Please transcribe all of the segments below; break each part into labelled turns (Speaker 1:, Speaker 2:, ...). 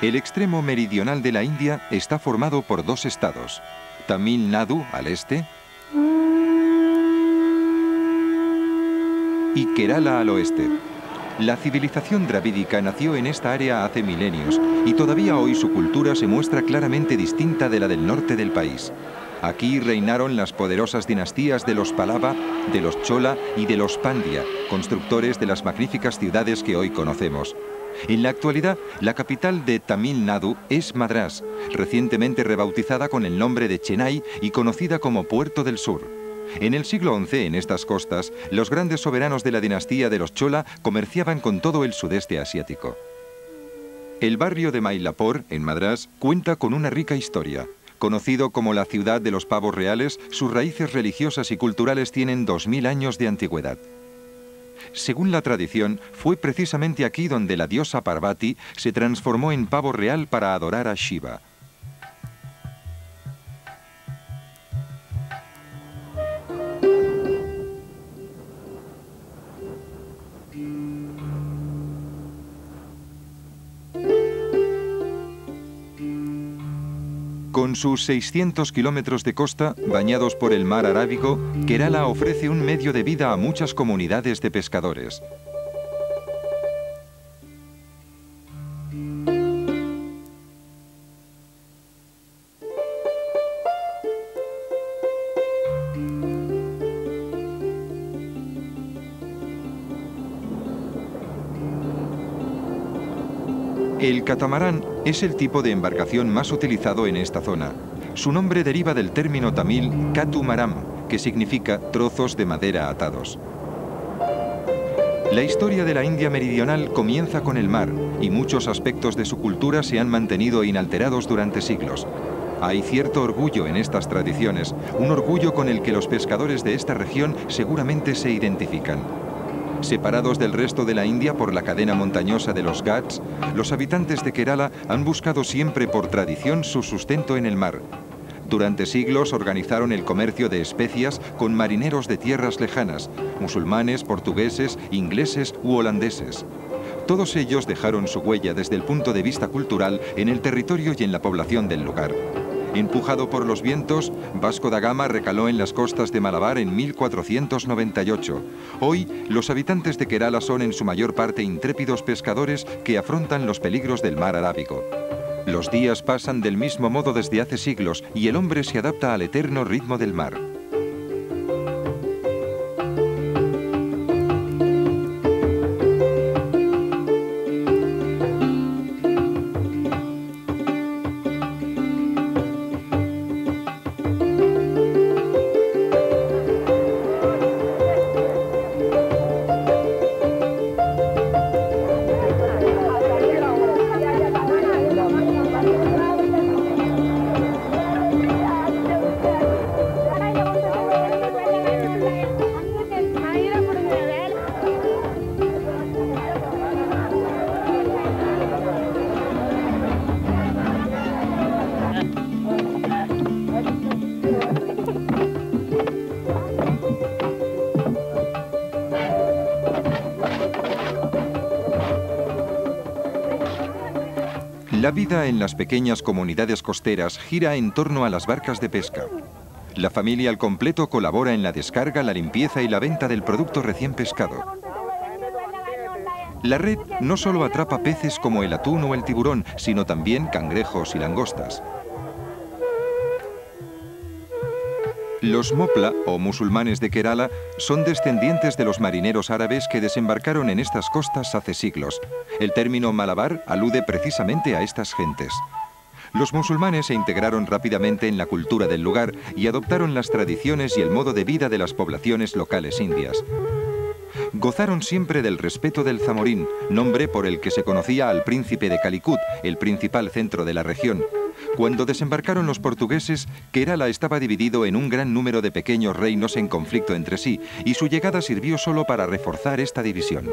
Speaker 1: El extremo meridional de la India está formado por dos estados, Tamil Nadu al este y Kerala al oeste. La civilización dravídica nació en esta área hace milenios y todavía hoy su cultura se muestra claramente distinta de la del norte del país. Aquí reinaron las poderosas dinastías de los Pallava, de los Chola y de los Pandya, constructores de las magníficas ciudades que hoy conocemos. En la actualidad, la capital de Tamil Nadu es Madrás, recientemente rebautizada con el nombre de Chennai y conocida como Puerto del Sur. En el siglo XI, en estas costas, los grandes soberanos de la dinastía de los Chola comerciaban con todo el sudeste asiático. El barrio de Mylapore, en Madrás, cuenta con una rica historia. Conocido como la ciudad de los pavos reales, sus raíces religiosas y culturales tienen 2000 años de antigüedad. Según la tradición, fue precisamente aquí donde la diosa Parvati se transformó en pavo real para adorar a Shiva. Con sus 600 kilómetros de costa, bañados por el mar Arábigo, Kerala ofrece un medio de vida a muchas comunidades de pescadores. El catamarán es el tipo de embarcación más utilizado en esta zona. Su nombre deriva del término tamil katumaram, que significa trozos de madera atados. La historia de la India meridional comienza con el mar y muchos aspectos de su cultura se han mantenido inalterados durante siglos. Hay cierto orgullo en estas tradiciones, un orgullo con el que los pescadores de esta región seguramente se identifican. Separados del resto de la India por la cadena montañosa de los Ghats, los habitantes de Kerala han buscado siempre por tradición su sustento en el mar. Durante siglos organizaron el comercio de especias con marineros de tierras lejanas, musulmanes, portugueses, ingleses u holandeses. Todos ellos dejaron su huella desde el punto de vista cultural en el territorio y en la población del lugar. Empujado por los vientos, Vasco da Gama recaló en las costas de Malabar en 1498. Hoy, los habitantes de Kerala son en su mayor parte intrépidos pescadores que afrontan los peligros del mar Arábigo. Los días pasan del mismo modo desde hace siglos y el hombre se adapta al eterno ritmo del mar. La vida en las pequeñas comunidades costeras gira en torno a las barcas de pesca. La familia al completo colabora en la descarga, la limpieza y la venta del producto recién pescado. La red no solo atrapa peces como el atún o el tiburón, sino también cangrejos y langostas. Los Mopla, o musulmanes de Kerala, son descendientes de los marineros árabes que desembarcaron en estas costas hace siglos. El término Malabar alude precisamente a estas gentes. Los musulmanes se integraron rápidamente en la cultura del lugar y adoptaron las tradiciones y el modo de vida de las poblaciones locales indias. Gozaron siempre del respeto del Zamorín, nombre por el que se conocía al príncipe de Calicut, el principal centro de la región. Cuando desembarcaron los portugueses, Kerala estaba dividido en un gran número de pequeños reinos en conflicto entre sí, y su llegada sirvió solo para reforzar esta división.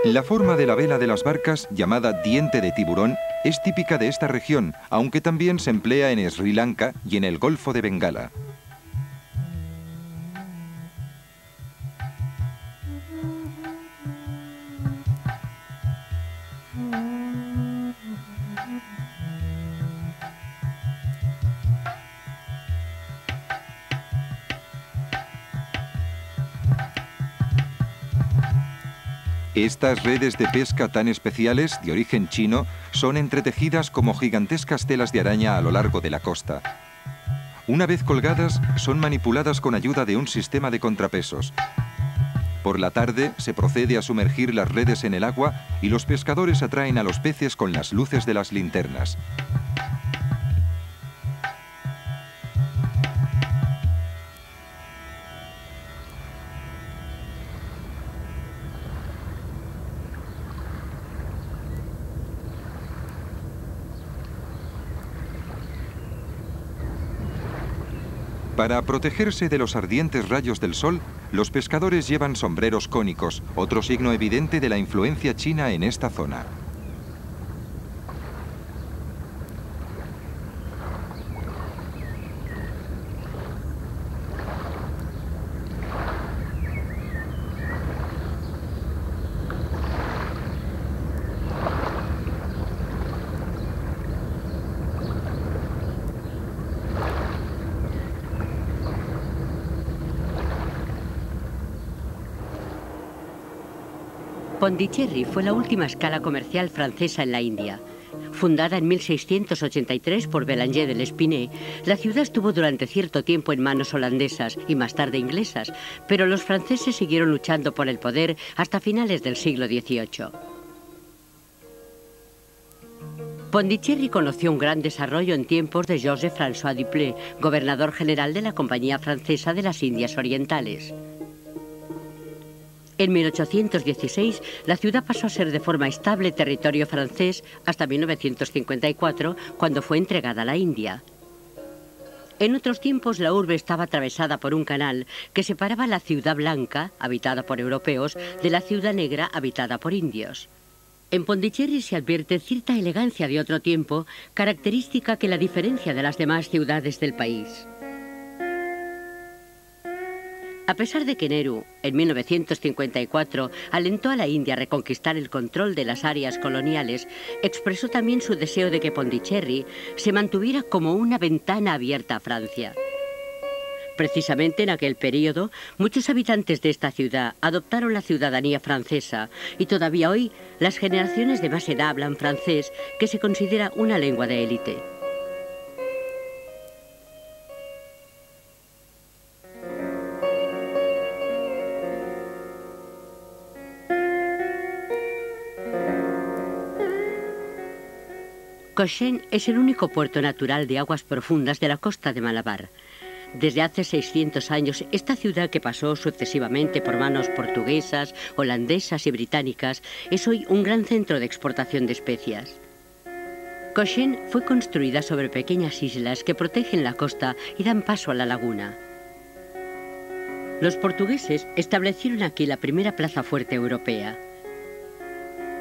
Speaker 1: La forma de la vela de las barcas, llamada diente de tiburón, Es típica de esta región, aunque también se emplea en Sri Lanka y en el Golfo de Bengala. Estas redes de pesca tan especiales, de origen chino, son entretejidas como gigantescas telas de araña a lo largo de la costa. Una vez colgadas, son manipuladas con ayuda de un sistema de contrapesos. Por la tarde, se procede a sumergir las redes en el agua y los pescadores atraen a los peces con las luces de las linternas. Para protegerse de los ardientes rayos del sol, los pescadores llevan sombreros cónicos, otro signo evidente de la influencia china en esta zona.
Speaker 2: Pondicherry fue la última escala comercial francesa en la India. Fundada en 1683 por Bélanger de L'Espinay, la ciudad estuvo durante cierto tiempo en manos holandesas y más tarde inglesas, pero los franceses siguieron luchando por el poder hasta finales del siglo XVIII. Pondicherry conoció un gran desarrollo en tiempos de Joseph-François Dupleix, gobernador general de la Compañía Francesa de las Indias Orientales. En 1816, la ciudad pasó a ser de forma estable territorio francés hasta 1954, cuando fue entregada a la India. En otros tiempos, la urbe estaba atravesada por un canal que separaba la Ciudad Blanca, habitada por europeos, de la Ciudad Negra, habitada por indios. En Pondicherry se advierte cierta elegancia de otro tiempo, característica que la diferencia de las demás ciudades del país. A pesar de que Nehru, en 1954, alentó a la India a reconquistar el control de las áreas coloniales, expresó también su deseo de que Pondicherry se mantuviera como una ventana abierta a Francia. Precisamente en aquel periodo, muchos habitantes de esta ciudad adoptaron la ciudadanía francesa y todavía hoy las generaciones de más edad hablan francés, que se considera una lengua de élite. Cochin es el único puerto natural de aguas profundas de la costa de Malabar. Desde hace 600 años, esta ciudad, que pasó sucesivamente por manos portuguesas, holandesas y británicas, es hoy un gran centro de exportación de especias. Cochin fue construida sobre pequeñas islas que protegen la costa y dan paso a la laguna. Los portugueses establecieron aquí la primera plaza fuerte europea.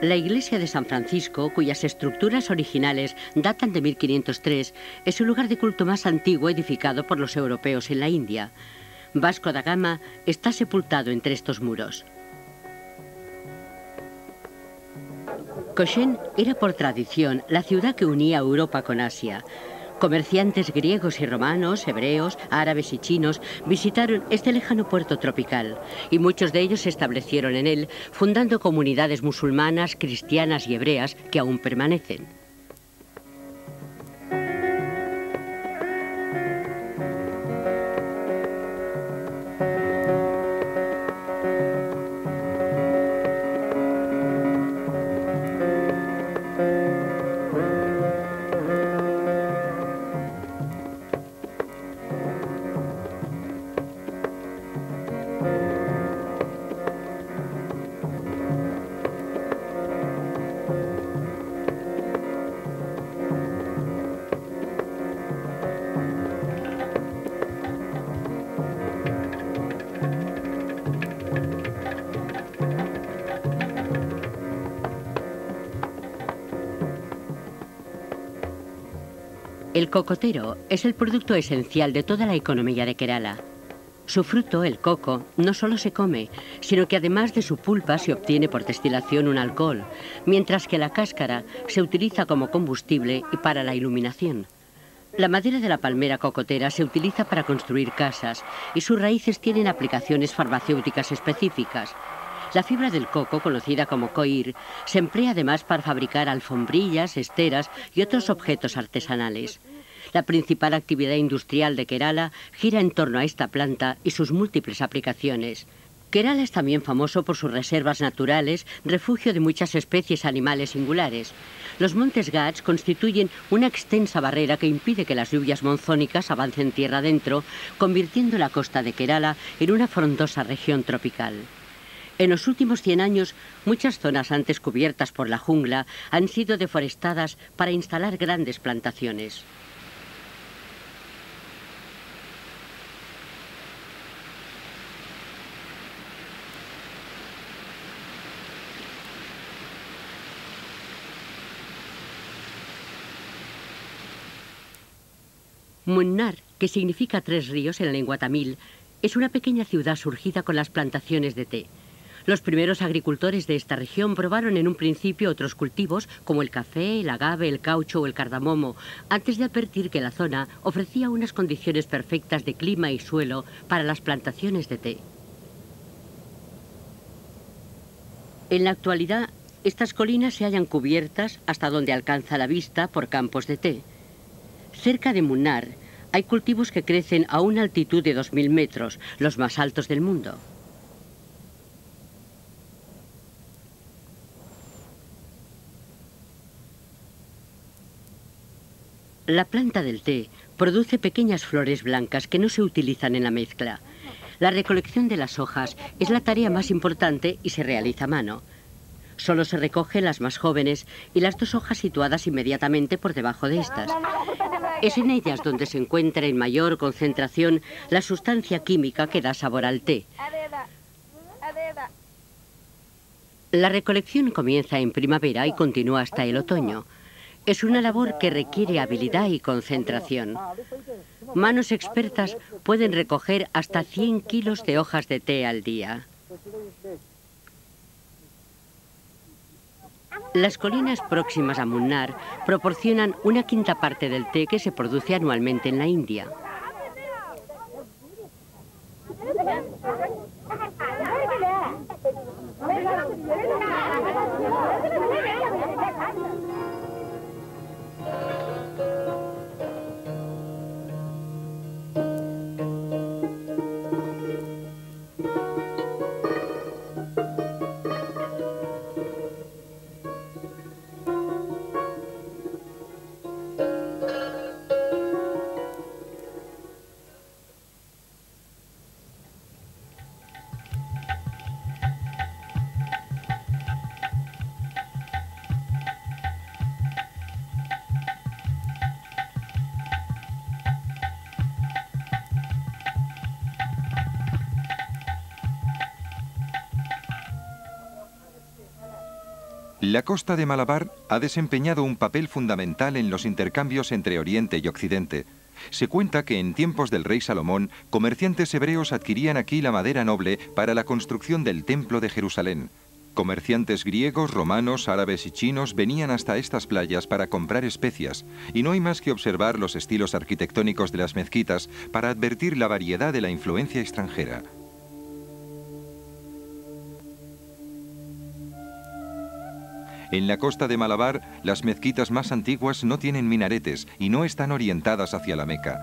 Speaker 2: La iglesia de San Francisco, cuyas estructuras originales datan de 1503, es el lugar de culto más antiguo edificado por los europeos en la India. Vasco da Gama está sepultado entre estos muros. Cochin era por tradición la ciudad que unía a Europa con Asia. Comerciantes griegos y romanos, hebreos, árabes y chinos visitaron este lejano puerto tropical y muchos de ellos se establecieron en él, fundando comunidades musulmanas, cristianas y hebreas que aún permanecen. El cocotero es el producto esencial de toda la economía de Kerala. Su fruto, el coco, no solo se come, sino que además de su pulpa se obtiene por destilación un alcohol, mientras que la cáscara se utiliza como combustible y para la iluminación. La madera de la palmera cocotera se utiliza para construir casas y sus raíces tienen aplicaciones farmacéuticas específicas. La fibra del coco, conocida como coir, se emplea además para fabricar alfombrillas, esteras y otros objetos artesanales. La principal actividad industrial de Kerala gira en torno a esta planta y sus múltiples aplicaciones. Kerala es también famoso por sus reservas naturales, refugio de muchas especies animales singulares. Los montes Ghats constituyen una extensa barrera que impide que las lluvias monzónicas avancen tierra adentro, convirtiendo la costa de Kerala en una frondosa región tropical. En los últimos 100 años, muchas zonas antes cubiertas por la jungla han sido deforestadas para instalar grandes plantaciones. Munnar, que significa 3 ríos en la lengua tamil, es una pequeña ciudad surgida con las plantaciones de té. Los primeros agricultores de esta región probaron en un principio otros cultivos como el café, el agave, el caucho o el cardamomo, antes de advertir que la zona ofrecía unas condiciones perfectas de clima y suelo para las plantaciones de té. En la actualidad, estas colinas se hallan cubiertas hasta donde alcanza la vista por campos de té. Cerca de Munnar hay cultivos que crecen a una altitud de 2000 metros, los más altos del mundo. La planta del té produce pequeñas flores blancas que no se utilizan en la mezcla. La recolección de las hojas es la tarea más importante y se realiza a mano. Solo se recogen las más jóvenes y las 2 hojas situadas inmediatamente por debajo de estas. Es en ellas donde se encuentra en mayor concentración la sustancia química que da sabor al té. La recolección comienza en primavera y continúa hasta el otoño. Es una labor que requiere habilidad y concentración. Manos expertas pueden recoger hasta 100 kilos de hojas de té al día. Las colinas próximas a Munnar proporcionan una quinta parte del té que se produce anualmente en la India.
Speaker 1: La costa de Malabar ha desempeñado un papel fundamental en los intercambios entre Oriente y Occidente. Se cuenta que en tiempos del rey Salomón, comerciantes hebreos adquirían aquí la madera noble para la construcción del Templo de Jerusalén. Comerciantes griegos, romanos, árabes y chinos venían hasta estas playas para comprar especias, y no hay más que observar los estilos arquitectónicos de las mezquitas para advertir la variedad de la influencia extranjera. En la costa de Malabar, las mezquitas más antiguas no tienen minaretes y no están orientadas hacia la Meca.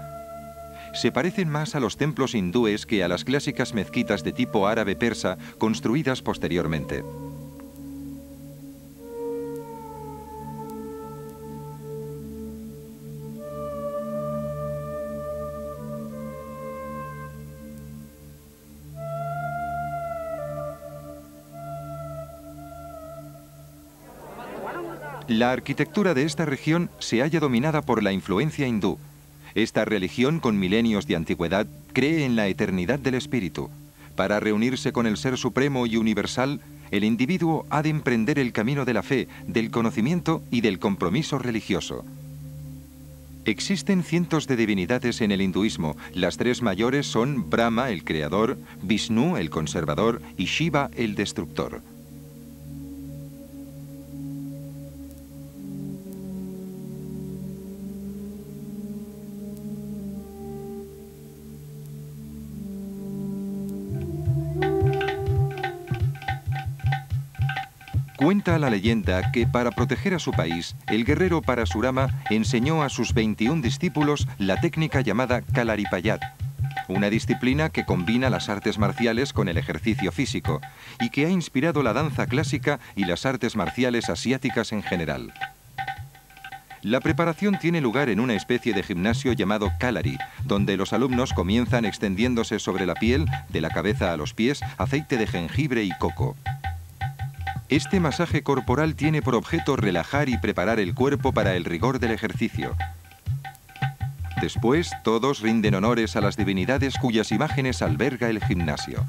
Speaker 1: Se parecen más a los templos hindúes que a las clásicas mezquitas de tipo árabe-persa construidas posteriormente. La arquitectura de esta región se halla dominada por la influencia hindú. Esta religión, con milenios de antigüedad, cree en la eternidad del espíritu. Para reunirse con el Ser Supremo y Universal, el individuo ha de emprender el camino de la fe, del conocimiento y del compromiso religioso. Existen cientos de divinidades en el hinduismo. Las tres mayores son Brahma, el creador, Vishnu, el conservador, y Shiva, el destructor. Cuenta la leyenda que para proteger a su país, el guerrero Parasurama enseñó a sus 21 discípulos la técnica llamada Kalaripayat, una disciplina que combina las artes marciales con el ejercicio físico y que ha inspirado la danza clásica y las artes marciales asiáticas en general. La preparación tiene lugar en una especie de gimnasio llamado Kalari, donde los alumnos comienzan extendiéndose sobre la piel, de la cabeza a los pies, aceite de jengibre y coco. Este masaje corporal tiene por objeto relajar y preparar el cuerpo para el rigor del ejercicio. Después, todos rinden honores a las divinidades cuyas imágenes alberga el gimnasio.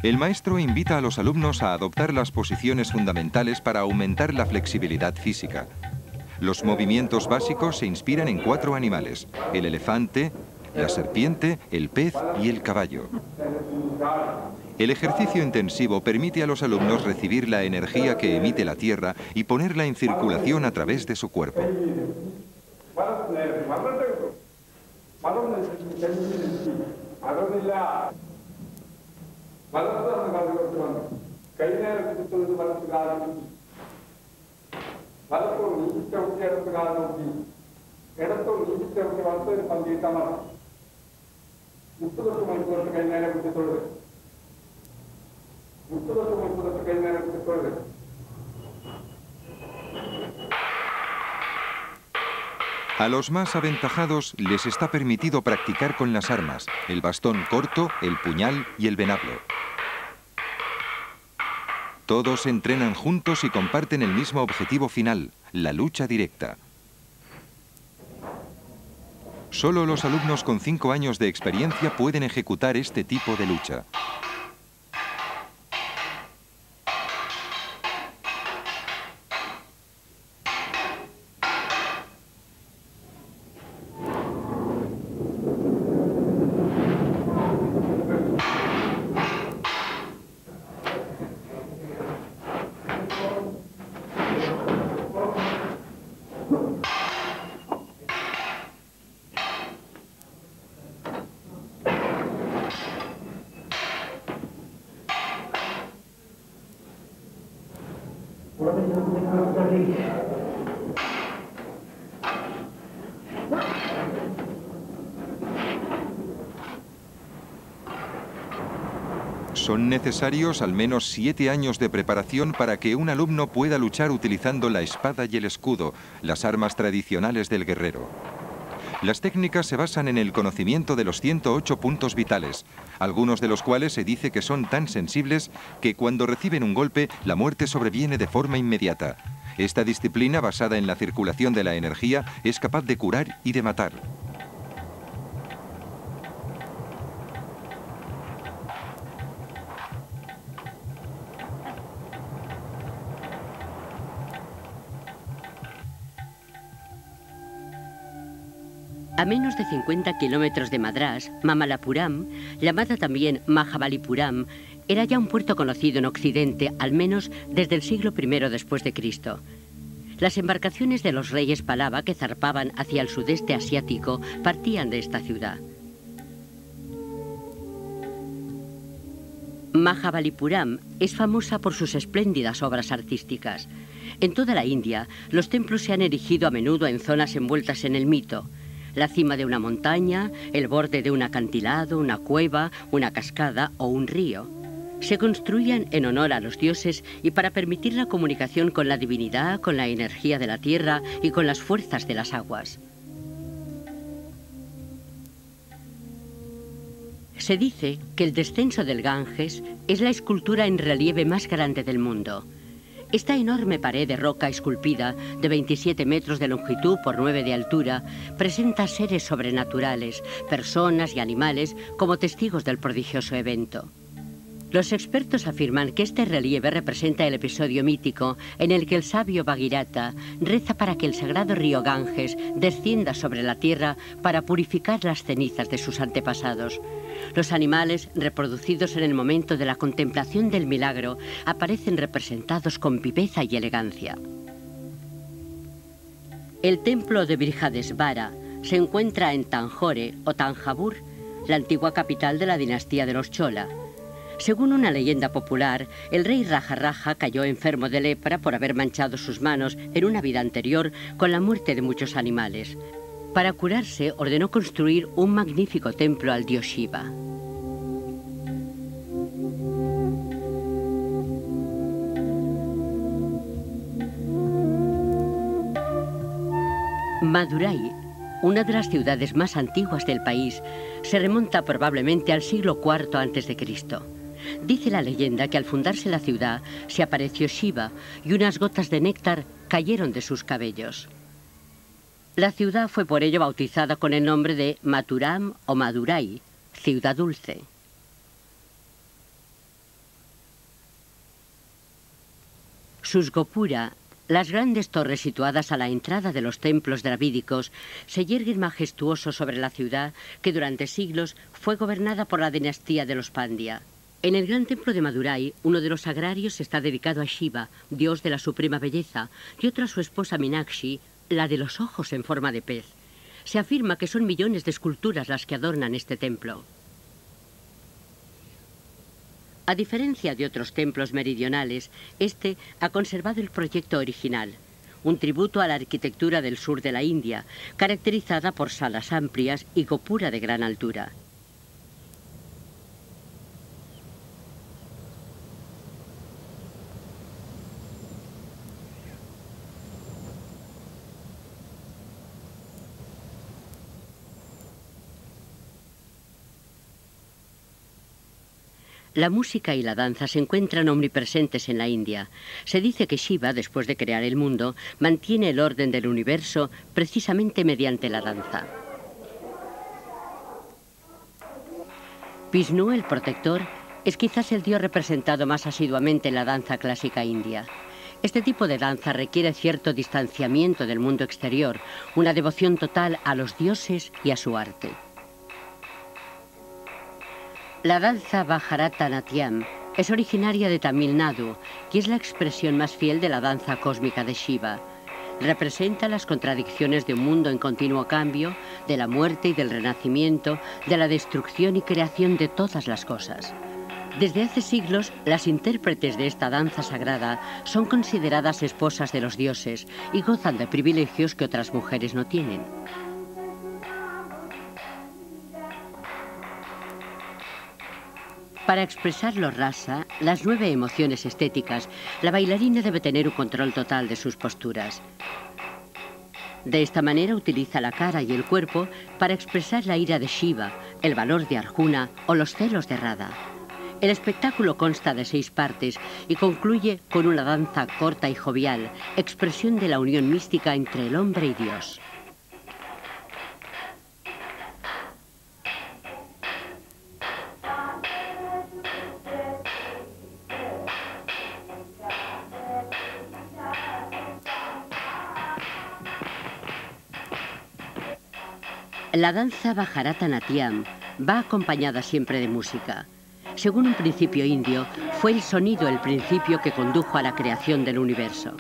Speaker 1: El maestro invita a los alumnos a adoptar las posiciones fundamentales para aumentar la flexibilidad física. Los movimientos básicos se inspiran en 4 animales: el elefante, la serpiente, el pez y el caballo. El ejercicio intensivo permite a los alumnos recibir la energía que emite la Tierra y ponerla en circulación a través de su cuerpo. A los más aventajados les está permitido practicar con las armas, el bastón corto, el puñal y el venablo. Todos entrenan juntos y comparten el mismo objetivo final, la lucha directa. Solo los alumnos con 5 años de experiencia pueden ejecutar este tipo de lucha. Son necesarios al menos 7 años de preparación para que un alumno pueda luchar utilizando la espada y el escudo, las armas tradicionales del guerrero. Las técnicas se basan en el conocimiento de los 108 puntos vitales, algunos de los cuales se dice que son tan sensibles que cuando reciben un golpe, la muerte sobreviene de forma inmediata. Esta disciplina, basada en la circulación de la energía, es capaz de curar y de matar.
Speaker 2: A menos de 50 kilómetros de Madrás, Mamalapuram, llamada también Mahabalipuram, era ya un puerto conocido en Occidente, al menos desde el siglo I después de Cristo. Las embarcaciones de los reyes Pallava que zarpaban hacia el sudeste asiático partían de esta ciudad. Mahabalipuram es famosa por sus espléndidas obras artísticas. En toda la India, los templos se han erigido a menudo en zonas envueltas en el mito. La cima de una montaña, el borde de un acantilado, una cueva, una cascada o un río. Se construían en honor a los dioses y para permitir la comunicación con la divinidad, con la energía de la tierra y con las fuerzas de las aguas. Se dice que el descenso del Ganges es la escultura en relieve más grande del mundo. Esta enorme pared de roca esculpida, de 27 metros de longitud por 9 de altura, presenta seres sobrenaturales, personas y animales como testigos del prodigioso evento. Los expertos afirman que este relieve representa el episodio mítico en el que el sabio Bhagirata reza para que el sagrado río Ganges descienda sobre la tierra para purificar las cenizas de sus antepasados. Los animales, reproducidos en el momento de la contemplación del milagro, aparecen representados con viveza y elegancia. El templo de Brihadesvara se encuentra en Tanjore o Tanjavur, la antigua capital de la dinastía de los Chola. Según una leyenda popular, el rey Raja cayó enfermo de lepra por haber manchado sus manos en una vida anterior con la muerte de muchos animales. Para curarse, ordenó construir un magnífico templo al dios Shiva. Madurai, una de las ciudades más antiguas del país, se remonta probablemente al siglo IV a.C. Dice la leyenda que al fundarse la ciudad se apareció Shiva y unas gotas de néctar cayeron de sus cabellos. La ciudad fue por ello bautizada con el nombre de Mathuram o Madurai, ciudad dulce. Sus gopura, las grandes torres situadas a la entrada de los templos dravídicos, se yerguen majestuosos sobre la ciudad que durante siglos fue gobernada por la dinastía de los Pandya. En el gran templo de Madurai, uno de los sagrarios está dedicado a Shiva, dios de la suprema belleza, y otro a su esposa Minakshi, la de los ojos en forma de pez. Se afirma que son millones de esculturas las que adornan este templo. A diferencia de otros templos meridionales, este ha conservado el proyecto original, un tributo a la arquitectura del sur de la India, caracterizada por salas amplias y gopura de gran altura. La música y la danza se encuentran omnipresentes en la India. Se dice que Shiva, después de crear el mundo, mantiene el orden del universo precisamente mediante la danza. Vishnu, el protector, es quizás el dios representado más asiduamente en la danza clásica india. Este tipo de danza requiere cierto distanciamiento del mundo exterior, una devoción total a los dioses y a su arte. La danza Bharatanatyam es originaria de Tamil Nadu y es la expresión más fiel de la danza cósmica de Shiva. Representa las contradicciones de un mundo en continuo cambio, de la muerte y del renacimiento, de la destrucción y creación de todas las cosas. Desde hace siglos, las intérpretes de esta danza sagrada son consideradas esposas de los dioses y gozan de privilegios que otras mujeres no tienen. Para expresar lo rasa, las 9 emociones estéticas, la bailarina debe tener un control total de sus posturas. De esta manera utiliza la cara y el cuerpo para expresar la ira de Shiva, el valor de Arjuna o los celos de Radha. El espectáculo consta de 6 partes y concluye con una danza corta y jovial, expresión de la unión mística entre el hombre y Dios. La danza Bharatanatyam va acompañada siempre de música. Según un principio indio, fue el sonido el principio que condujo a la creación del universo.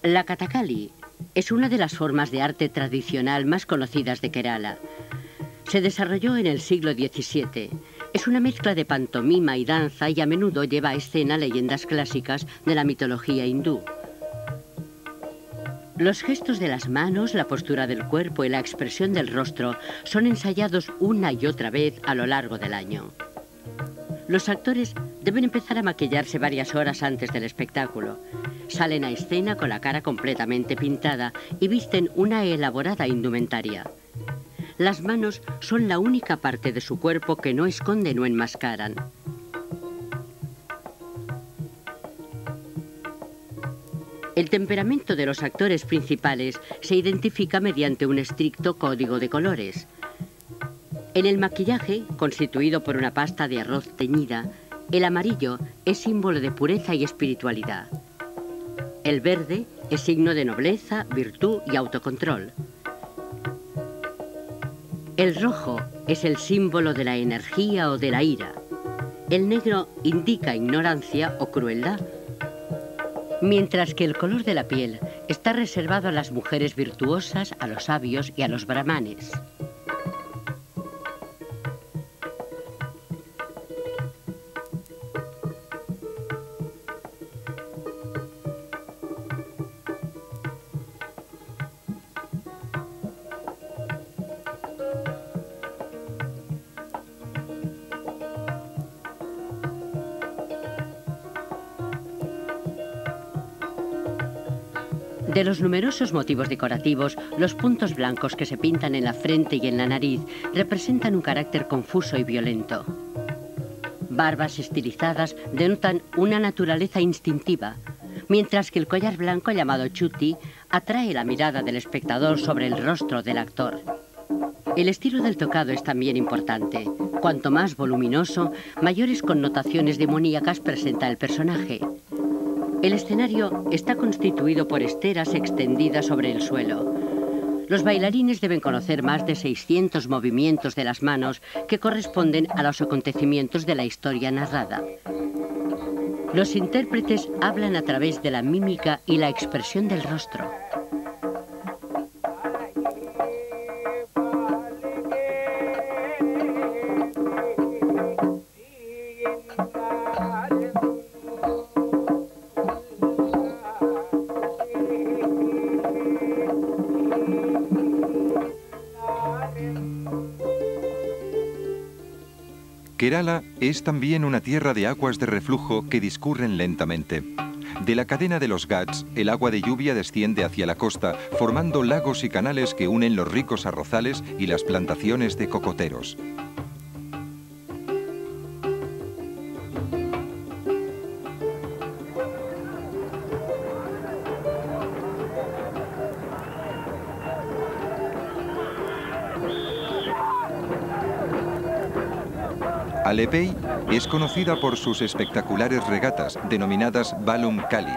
Speaker 2: La Kathakali es una de las formas de arte tradicional más conocidas de Kerala. Se desarrolló en el siglo XVII. Es una mezcla de pantomima y danza y a menudo lleva a escena leyendas clásicas de la mitología hindú. Los gestos de las manos, la postura del cuerpo y la expresión del rostro son ensayados una y otra vez a lo largo del año. Los actores deben empezar a maquillarse varias horas antes del espectáculo. Salen a escena con la cara completamente pintada y visten una elaborada indumentaria. Las manos son la única parte de su cuerpo que no esconden o enmascaran. El temperamento de los actores principales se identifica mediante un estricto código de colores. En el maquillaje, constituido por una pasta de arroz teñida, el amarillo es símbolo de pureza y espiritualidad. El verde es signo de nobleza, virtud y autocontrol. El rojo es el símbolo de la energía o de la ira. El negro indica ignorancia o crueldad, mientras que el color de la piel está reservado a las mujeres virtuosas, a los sabios y a los brahmanes. De los numerosos motivos decorativos, los puntos blancos que se pintan en la frente y en la nariz representan un carácter confuso y violento. Barbas estilizadas denotan una naturaleza instintiva, mientras que el collar blanco llamado chuti atrae la mirada del espectador sobre el rostro del actor. El estilo del tocado es también importante. Cuanto más voluminoso, mayores connotaciones demoníacas presenta el personaje. El escenario está constituido por esteras extendidas sobre el suelo. Los bailarines deben conocer más de 600 movimientos de las manos que corresponden a los acontecimientos de la historia narrada. Los intérpretes hablan a través de la mímica y la expresión del rostro.
Speaker 1: Kerala es también una tierra de aguas de reflujo que discurren lentamente. De la cadena de los Ghats, el agua de lluvia desciende hacia la costa, formando lagos y canales que unen los ricos arrozales y las plantaciones de cocoteros. Alepey es conocida por sus espectaculares regatas, denominadas Balum Kali.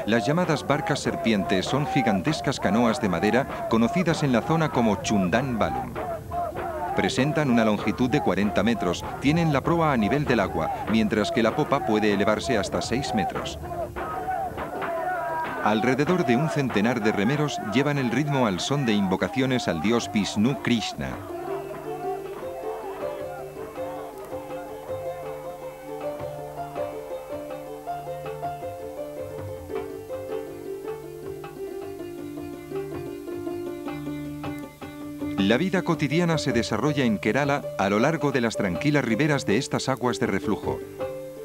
Speaker 1: Las llamadas barcas serpientes son gigantescas canoas de madera conocidas en la zona como Chundan Balum. Presentan una longitud de 40 metros, tienen la proa a nivel del agua, mientras que la popa puede elevarse hasta 6 metros. Alrededor de un centenar de remeros llevan el ritmo al son de invocaciones al dios Vishnu Krishna. La vida cotidiana se desarrolla en Kerala a lo largo de las tranquilas riberas de estas aguas de reflujo.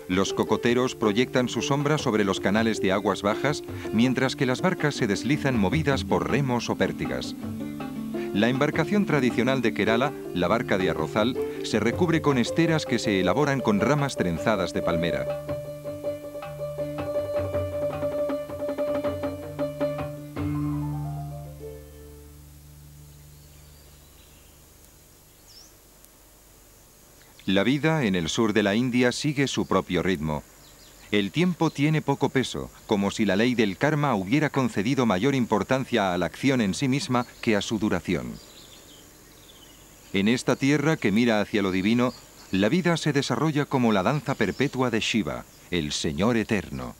Speaker 1: Los cocoteros proyectan su sombra sobre los canales de aguas bajas, mientras que las barcas se deslizan movidas por remos o pértigas. La embarcación tradicional de Kerala, la barca de arrozal, se recubre con esteras que se elaboran con ramas trenzadas de palmera. La vida en el sur de la India sigue su propio ritmo. El tiempo tiene poco peso, como si la ley del karma hubiera concedido mayor importancia a la acción en sí misma que a su duración. En esta tierra que mira hacia lo divino, la vida se desarrolla como la danza perpetua de Shiva, el Señor Eterno.